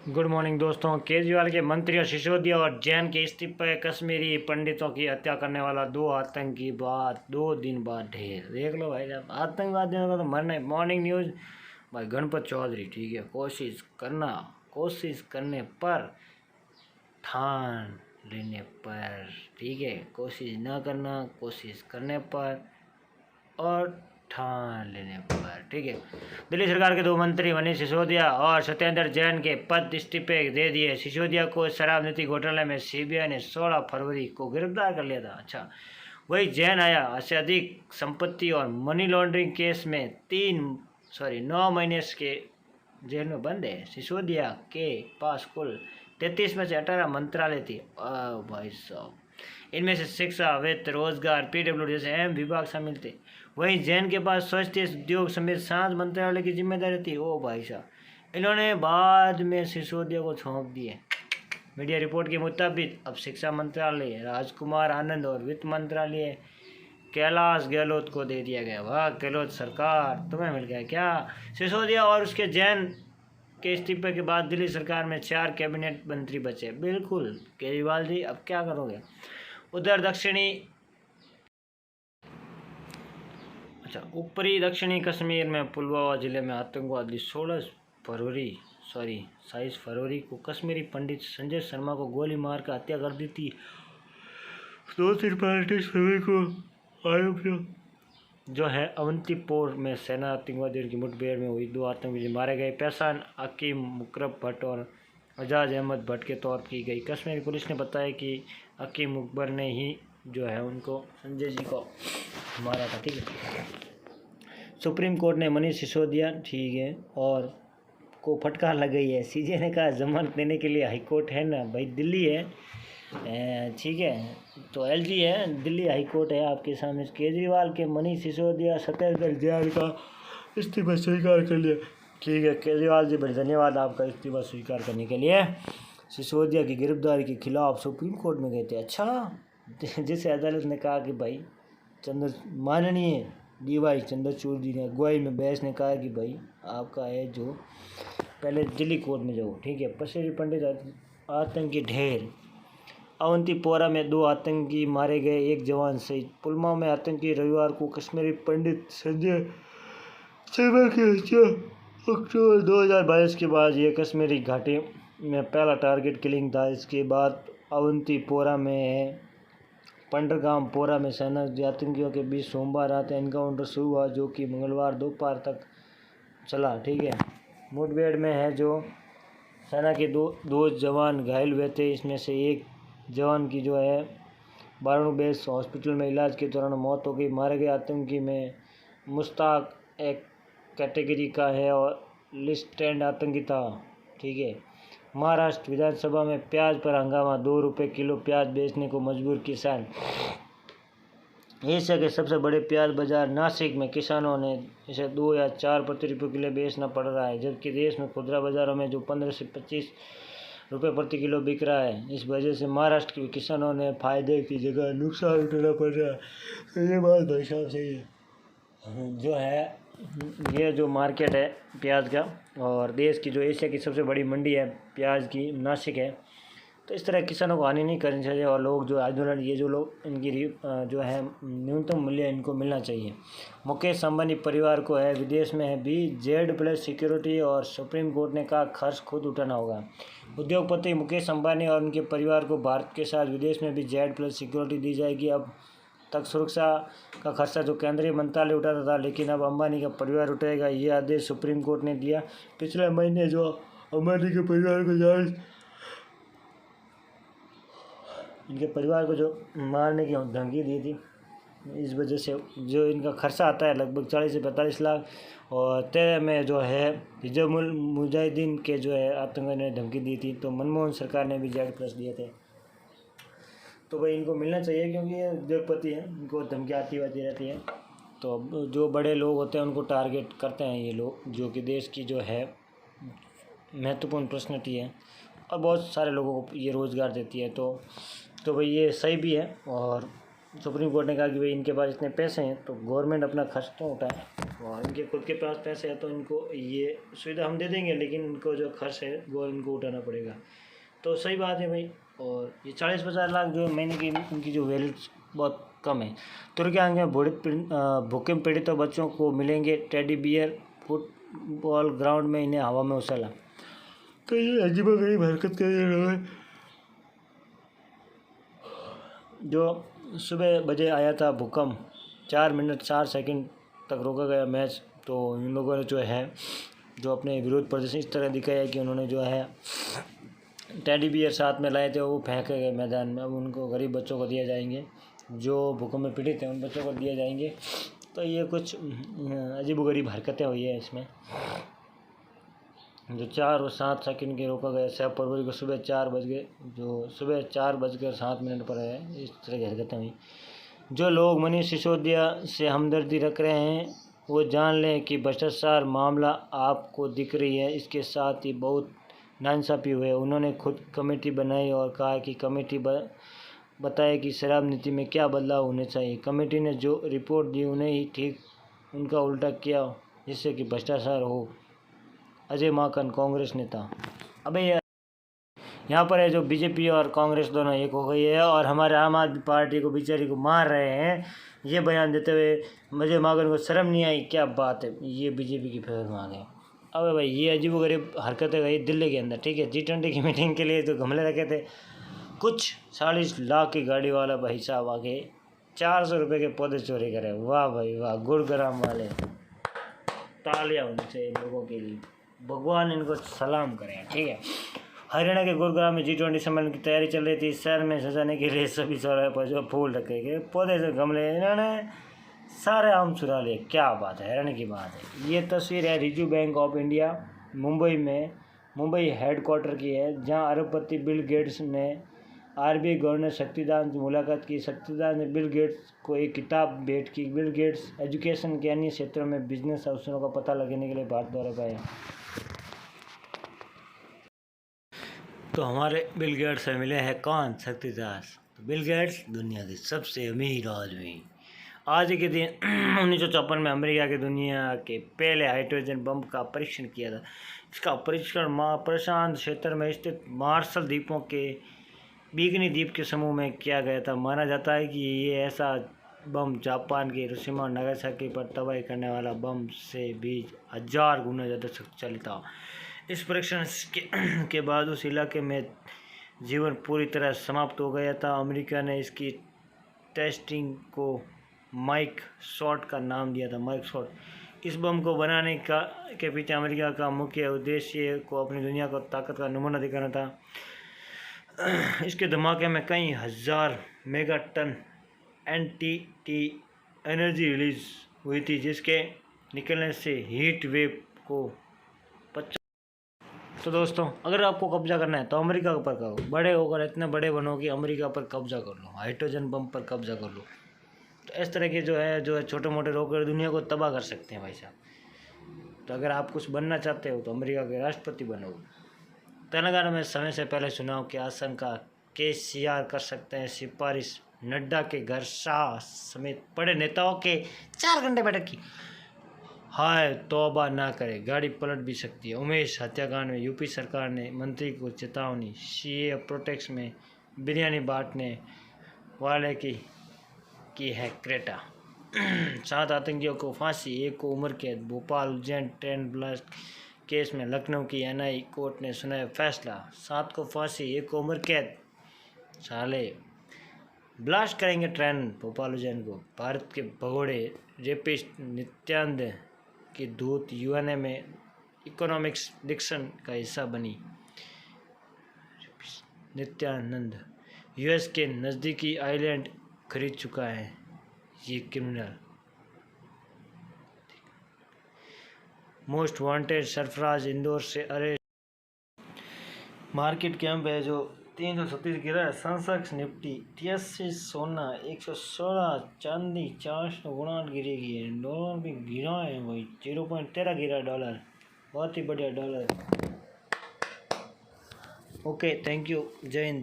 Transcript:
Good morning दोस्तों। केजरीवाल के मंत्री और सिसोदिया और जैन के इस्तीफे, कश्मीरी पंडितों की हत्या करने वाला 2 दिन बाद ढेर। देख लो भाई साहब, आतंकवादियों का तो मरना है। मॉर्निंग न्यूज़ भाई गणपत चौधरी, ठीक है। कोशिश करने पर ठान लेने पर, ठीक है। कोशिश न करना, कोशिश करने पर और ठान लेने पर, ठीक है। दिल्ली सरकार के 2 मंत्री मनीष सिसोदिया और सत्येंद्र जैन के पद इस्तीफे दे दिए। सिसोदिया को शराब नीति घोटाले में सीबीआई ने 16 फरवरी को गिरफ्तार कर लिया था। अच्छा, वही जैन आया से अधिक संपत्ति और मनी लॉन्ड्रिंग केस में 9 महीने के जेल में बंद है। सिसोदिया के पास कुल 33 में से 18 मंत्रालय थी। भाई साहब, इनमें से शिक्षा, वित्त, रोजगार, पीडब्ल्यूडी जैसे अहम विभाग शामिल थे। वहीं जैन के पास स्वास्थ्य, उद्योग समेत 7 मंत्रालय की जिम्मेदारी थी। ओ भाई साहब, इन्होंने बाद में सिसोदिया को सौंप दिए। मीडिया रिपोर्ट के मुताबिक अब शिक्षा मंत्रालय राजकुमार आनंद और वित्त मंत्रालय कैलाश गहलोत को दे दिया गया। वाह गहलोत सरकार, तुम्हें मिल गया क्या। सिसोदिया और उसके जैन के इस्तीफे के बाद दिल्ली सरकार में 4 कैबिनेट मंत्री बचे। बिल्कुल केजरीवाल जी, अब क्या करोगे। उधर ऊपरी दक्षिणी कश्मीर में पुलवामा जिले में आतंकवादी 22 फरवरी को कश्मीरी पंडित संजय शर्मा को गोली मारकर हत्या कर दी थी। 28 फरवरी को आयोग जो है अवंतीपोर में सेना आतंकवादियों की मुठभेड़ में हुई। 2 आतंकवादी मारे गए। पहचान अकीम मुकरब भट्ट और एजाज अहमद भट्ट के तौर पर की गई। कश्मीरी पुलिस ने बताया कि अकीम मुकबर ने ही जो है उनको संजय जी को मारा था, ठीक है। सुप्रीम कोर्ट ने मनीष सिसोदिया, ठीक है, और को फटकार लगाई है। सीजे ने कहा जमानत देने के लिए हाईकोर्ट है ना भाई, दिल्ली है, ठीक है, तो एलजी है, दिल्ली हाई कोर्ट है आपके सामने। केजरीवाल के मनीष सिसोदिया, सत्येंद्र जैन का इस्तीफा स्वीकार कर लिया, ठीक है। केजरीवाल जी बड़े धन्यवाद आपका इस्तीफा स्वीकार करने के लिए। सिसोदिया की गिरफ्तारी के खिलाफ सुप्रीम कोर्ट में गए थे। अच्छा, जिसे अदालत ने कहा कि भाई माननीय डीवाई चंद्रचूड़ जी ने अगुवाई में बहस ने कहा कि भाई आपका है जो पहले दिल्ली कोर्ट में जाओ, ठीक है। कश्मीरी पंडित आतंकी ढेर। अवंतीपोरा में 2 आतंकी मारे गए, 1 जवान शहीद। पुलवामा में आतंकी रविवार को कश्मीरी पंडित संजय शर्मा की हत्या। अक्टूबर 2022 के बाद यह कश्मीरी घाटी में पहला टारगेट किलिंग था। इसके बाद अवंतीपोरा में पंडरगाम पोरा में सेना आतंकियों के बीच सोमवार रात एनकाउंटर शुरू हुआ, जो कि मंगलवार दोपहर तक चला, ठीक है। मुठभेड़ में है जो सेना के दो जवान घायल हुए थे। इसमें से एक जवान की जो है बाराणू बेस हॉस्पिटल में इलाज के दौरान मौत हो गई। मारे गए आतंकी में मुश्ताक एक कैटेगरी का है और लिस्टेंड आतंकी था, ठीक है। महाराष्ट्र विधानसभा में प्याज पर हंगामा, 2 रुपये किलो प्याज बेचने को मजबूर किसान। एशिया के सबसे बड़े प्याज बाजार नासिक में किसानों ने इसे 2 या 4 प्रति रुपये किलो बेचना पड़ रहा है, जबकि देश में खुदरा बाजारों में जो 15 से 25 रुपये प्रति किलो बिक रहा है। इस वजह से महाराष्ट्र के किसानों ने फायदे की जगह नुकसान उठाना पड़ रहा है। तो ये बात भाई साहब सही है। जो है ये जो मार्केट है प्याज का, और देश की जो एशिया की सबसे बड़ी मंडी है प्याज की नासिक है। तो इस तरह किसानों को हानि नहीं करनी चाहिए, और लोग जो आंदोलन, ये जो लोग इनकी जो है न्यूनतम मूल्य इनको मिलना चाहिए। मुकेश अंबानी परिवार को है विदेश में है भी Z+ सिक्योरिटी, और सुप्रीम कोर्ट ने कहा खर्च खुद उठाना होगा। उद्योगपति मुकेश अंबानी और उनके परिवार को भारत के साथ विदेश में भी Z+ सिक्योरिटी दी जाएगी। अब तक सुरक्षा का खर्चा जो केंद्रीय मंत्रालय उठाता था, लेकिन अब अंबानी का परिवार उठाएगा। ये आदेश सुप्रीम कोर्ट ने दिया। पिछले महीने जो अंबानी के परिवार को इनके परिवार को जो मारने की धमकी दी थी, इस वजह से जो इनका खर्चा आता है लगभग 40 से 45 लाख। और 13 में जो है हिजबुल मुजाहिदीन के जो है आतंकवादी ने धमकी दी थी, तो मनमोहन सरकार ने भी Z+ दिए थे। तो भाई इनको मिलना चाहिए, क्योंकि ये उद्योगपति हैं, इनको धमकी आती रहती है। तो जो बड़े लोग होते हैं उनको टारगेट करते हैं ये लोग, जो कि देश की जो है महत्वपूर्ण पर्सनैलिटी है, और बहुत सारे लोगों को ये रोज़गार देती है। तो भाई ये सही भी है। और सुप्रीम कोर्ट ने कहा कि भाई इनके पास इतने पैसे हैं तो गवर्नमेंट अपना खर्च क्यों उठाए। और इनके खुद के पास पैसे है तो इनको ये सुविधा हम दे देंगे, लेकिन इनको जो खर्च है वो इनको उठाना पड़ेगा। तो सही बात है भाई। और ये 40-50 लाख जो महीने की उनकी जो वैल्यू बहुत कम है। तुर्की में भूकंप पीड़ितों बच्चों को मिलेंगे टेडी बियर, फुटबॉल ग्राउंड में इन्हें हवा में उछाला। तो ये अजीबोगरीब हरकत कर रहे हैं। जो सुबह बजे आया था भूकंप, 4 मिनट 4 सेकंड तक रोका गया मैच। तो इन लोगों ने जो है जो अपने विरोध प्रदर्शन इस तरह दिखाया कि उन्होंने जो है टेडी बियर साथ में लाए थे, वो फेंके गए मैदान में। अब उनको गरीब बच्चों को दिए जाएंगे, जो भूकंप में पीड़ित हैं उन बच्चों को दिए जाएंगे। तो ये कुछ अजीबोगरीब हरकतें हुई है इसमें। जो 4 और 7 सेकंड के रोका गया 6 फरवरी को सुबह 4:07 पर है। इस तरह की हरकतें हुई। जो लोग मनीष सिसोदिया से हमदर्दी रख रहे हैं वो जान लें कि भ्रष्टाचार मामला आपको दिख रही है। इसके साथ ही बहुत नाइंसाफ़ी हुई है। उन्होंने खुद कमेटी बनाई और कहा कि कमेटी बताए कि शराब नीति में क्या बदलाव होने चाहिए। कमेटी ने जो रिपोर्ट दी उन्हें ही ठीक उनका उल्टा किया जिससे कि भ्रष्टाचार हो। अजय माकन, कांग्रेस नेता। अबे यहाँ पर है जो बीजेपी और कांग्रेस दोनों एक हो गई है और हमारे आम आदमी पार्टी को बेचारी को मार रहे हैं। ये बयान देते हुए अजय माकन को शर्म नहीं आई, क्या बात है, ये बीजेपी की फेवर में आ गए। अबे भाई ये अजीबोगरीब हरकतें गई दिल्ली के अंदर, ठीक है। G20 की मीटिंग के लिए तो गमले रखे थे, कुछ 40 लाख की गाड़ी वाला भाई साहब आके 400 रुपये के पौधे चोरी करे। वाह भाई वाह, गुरुग्राम वाले, तालियां होनी चाहिए लोगों के लिए, भगवान इनको सलाम करें, ठीक है। हरियाणा के गुरुग्राम में G20 सम्मेलन की तैयारी चल रही थी। शहर में सजाने के लिए सभी चौराहे पर जो फूल रखे गए, पौधे से गमले, इन्होंने सारे आम चुरा लिए। क्या बात है, हैरानी की बात है। ये तस्वीर है reserve bank of India Mumbai headquarter की है, जहां अरबपति बिल गेट्स ने RBI गवर्नर शक्तिदास से मुलाकात की। शक्तिदास ने बिल गेट्स को एक किताब भेंट की। बिल गेट्स एजुकेशन के अन्य क्षेत्रों में बिजनेस अवसरों का पता लगाने के लिए भारत दौरे पर आए। तो हमारे बिल गेट्स से मिले हैं कौन? शक्तिदास। तो बिल गेट्स दुनिया के सबसे अमीर आदमी। आज के दिन 1954 में अमेरिका की दुनिया के पहले हाइड्रोजन बम का परीक्षण किया था। इसका परीक्षण प्रशांत क्षेत्र में स्थित मार्शल द्वीपों के बिकनी द्वीप के समूह में किया गया था। माना जाता है कि ये ऐसा बम जापान के हिरोशिमा और नागासाकी पर तबाही करने वाला बम से भी 1000 गुना ज़्यादा शक्तिशाली था। इस परीक्षण के बाद उस इलाके में जीवन पूरी तरह समाप्त हो गया था। अमेरिका ने इसकी टेस्टिंग को माइक शॉट का नाम दिया था, माइक शॉट। इस बम को बनाने के पीछे अमेरिका का मुख्य उद्देश्य को अपनी दुनिया को ताकत का नमूना दिखाना था। इसके धमाके में कई हजार mega ton NTT energy release हुई थी, जिसके निकलने से हीट वेव को तो दोस्तों, अगर आपको कब्जा करना है तो अमेरिका पर करो। बड़े होकर इतने बड़े बनो कि अमेरिका पर कब्जा कर लो, हाइड्रोजन बम पर कब्जा कर लो। तो इस तरह के जो है छोटे मोटे रोकर दुनिया को तबाह कर सकते हैं भाई साहब। तो अगर आप कुछ बनना चाहते हो तो अमेरिका के राष्ट्रपति बनो। तेलंगाना में समय से पहले चुनाव की आशंका, KCR कर सकते हैं सिफारिश। नड्डा के घर शाह समेत बड़े नेताओं के 4 घंटे बैठक की। हाय तौबा ना करे, गाड़ी पलट भी सकती है। उमेश हत्याकांड में यूपी सरकार ने मंत्री को चेतावनी। CA प्रोटेक्स में बिरयानी बांटने वाले की है क्रेटा। 7 आतंकियों को फांसी, 1 को उम्र कैद। Bhopal Ujjain train blast case में लखनऊ की NI कोर्ट ने सुनाया फैसला। 7 को फांसी, 1 को उम्र कैद। साले ब्लास्ट करेंगे ट्रेन भोपाल उज्जैन को। भारत के भगोड़े रेपिस्ट नित्यानंद की दूत UNA में इकोनॉमिक्स डिक्शन का हिस्सा बनी। नित्यानंद US के नज़दीकी आइलैंड खरीद चुका है ये criminal. Most wanted Sarfaraz Indore से अरेस्ट। मार्केट कैंप है जो 337 गिरा है। सेंसेक्स निफ्टी 83 सोना 116 चांदी 459 गिरेगी। डॉलर भी गिरा है भाई, 0.13 गिरा डॉलर, बहुत ही बढ़िया डॉलर। ओके, थैंक यू, जय हिंद।